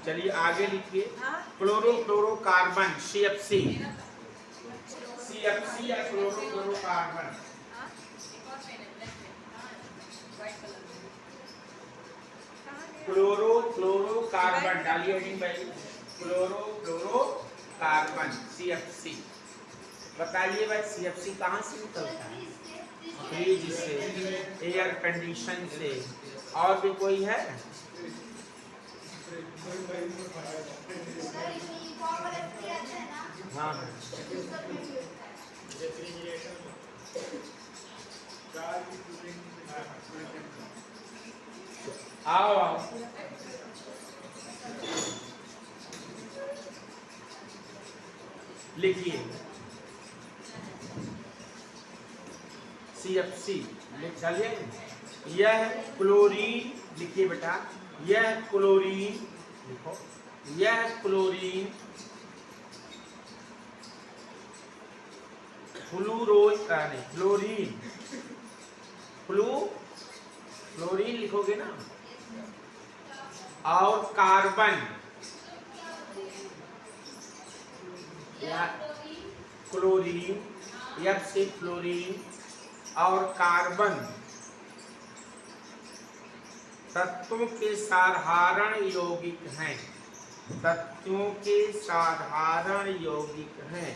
चलिए आगे लिखिए। क्लोरोफ्लोरोकार्बन CFC, CFC या क्लोरोफ्लोरोकार्बन। क्लोरोफ्लोरोकार्बन डालिए हेडिंग भाई, क्लोरोफ्लोरोकार्बन CFC। बताइए भाई CFC कहाँ से निकलता है? फ्रिज से, एयर कंडीशन से, और भी कोई है? हाँ आओ आओ लिखिए CFC लिख डालिए। यह क्लोरीन लिखिए बेटा, यह क्लोरीन लिखो, यह क्लोरीन फ्लोरीन फ्लोरीन लिखोगे ना, और कार्बन या क्लोरीन, F से फ्लोरीन और कार्बन तत्वों के साधारण यौगिक हैं, तत्वों के साधारण यौगिक हैं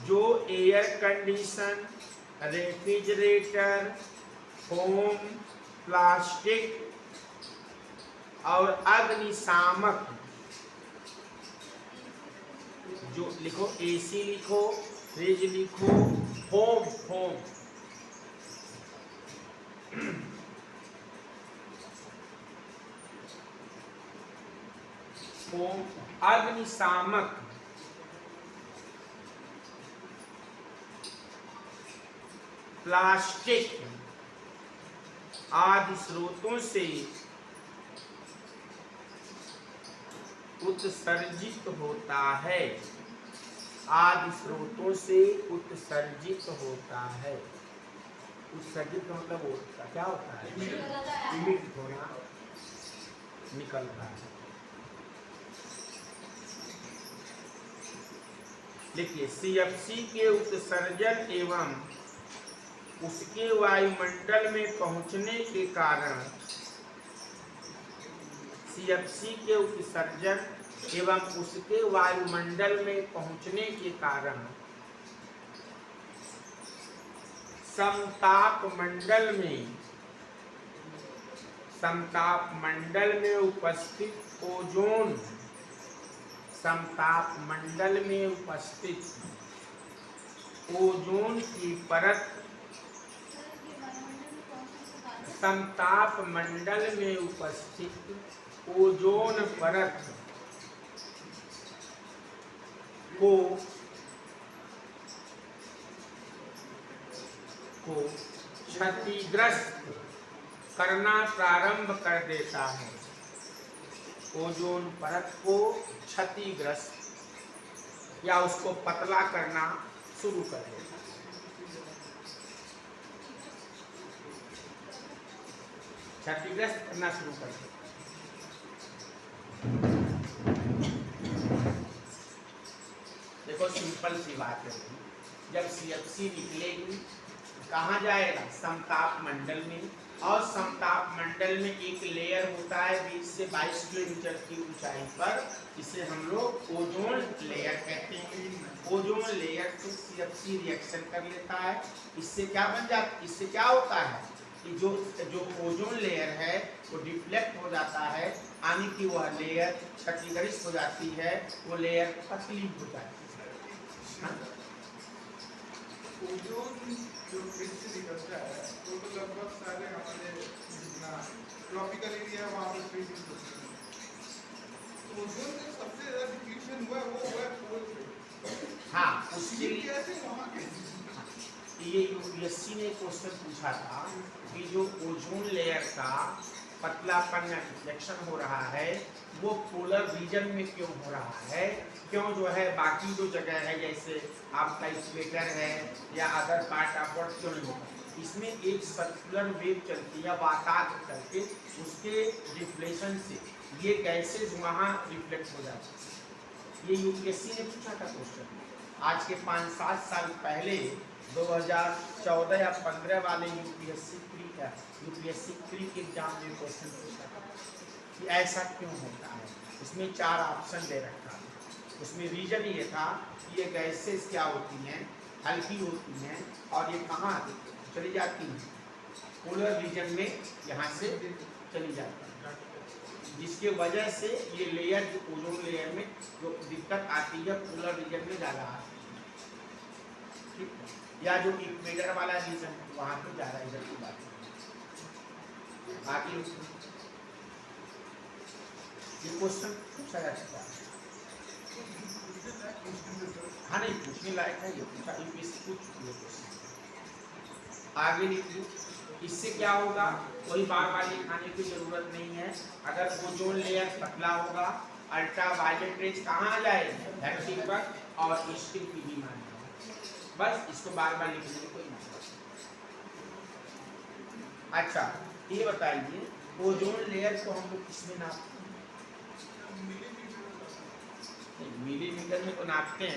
जो air condition, refrigerator, foam, plastic और अग्निशामक, जो लिखो AC लिखो, फ्रिज लिखो, फोम फोम, अग्निशामक, प्लास्टिक आदि स्रोतों से उत्सर्जित होता है, आदि स्रोतों से उत्सर्जित होता है। उत्सर्जित मतलब होता क्या होता है? इमिट होना, निकलता है। देखिए CFC के उत्सर्जन एवं उसके वायुमंडल में पहुंचने के कारण, CFC के उत्सर्जन एवं उसके वायुमंडल में पहुंचने के कारण समताप मंडल में उपस्थित ओजोन, समताप मंडल में उपस्थित ओजोन की परत, समताप मंडल में उपस्थित ओजोन परत को क्षतिग्रस्त करना प्रारंभ कर देता है, ओजोन परत को क्षतिग्रस्त या उसको पतला करना शुरू कर देता है। क्षतिग्रस्त करना शुरू कर देता है। देखो सिंपल सी बात है, जब CFC निकलेगी कहाँ जाएगा? समताप मंडल में, और समताप मंडल में एक लेयर होता है 20 से 22 किलोमीटर की ऊंचाई पर, इसे हम लोग ओजोन लेयर कहते हैं। ओजोन लेयर से CFC रिएक्शन कर लेता है, इससे क्या बन जाता है? इससे क्या होता है कि जो ओजोन लेयर है वो डिफ्लेक्ट हो जाता है, यानी कि वह लेयर क्षतिग्रस्त हो जाती है, वो लेयर पतली हो जाती है। ओजोन जो फ्रिज से निकलता है तो लगभग सारे हमारे जितना ट्रॉपिकल एरिया है वहाँ पर फ्रिज होते हैं। ओजोन का सबसे ज़्यादा डिफ्यूजन हुआ वो हुआ पोल पे। हाँ, उसके लिए कैसे वहाँ के ये UPSC ने क्वेश्चन पूछा था कि जो ओजोन लेयर का पतलापन या रिफ्लेक्शन हो रहा है वो पोलर रीजन में क्यों हो रहा है, क्यों जो है बाकी जो जगह है जैसे आपका इक्वेटर है या अदर पार्ट ऑफ वर्ल्ड क्यों नहीं होता? इसमें एक सर्कुलर वेव चलती है वातावरण करके, उसके रिफ्लेक्शन से ये गैसेज वहाँ रिफ्लेक्ट हो जाती है। ये यूपीएससी ने पूछा था क्वेश्चन आज के 5-7 साल पहले, 2014 या 15 वाले यूपीएससी प्री के एग्जाम में क्वेश्चन पूछा था कि ऐसा क्यों होता है। इसमें 4 ऑप्शन दे रखा था। उसमें रीजन ये था कि ये गैसेस क्या होती हैं, हल्की होती हैं और ये कहाँ चली जाती हैं, पोलर रीजन में यहाँ से चली जाती है, जिसके वजह से ये लेयर जो ओजोन लेयर में जो दिक्कत आती है पोलर रीजन में ज़्यादा आती है, ठीक है। या जो इक्वेटर वाला रीजन वहाँ पे ज़्यादा इधर की बात है। बाकी ये क्वेश्चन पूछा जा चुका है। हाँ नहीं पूछने लायक है, ये पूछा यूपीएससी पूछ चुकी है क्वेश्चन। आगे लिखिए, इससे क्या होगा, कोई बार बार लिखाने की जरूरत नहीं है। अगर ओजोन लेयर पतला होगा, अल्ट्रा वायलेट रेज कहाँ आ जाएगी, धरती पर और ईस्टर्न पीवी मान जाएगा। बस इसको बार बार लिखने की कोई मतलब नहीं। अच्छा ये बताइए ओजोन लेयर को हम लोग किसमें नापते हैं? मिलीमीटर में तो नापते हैं।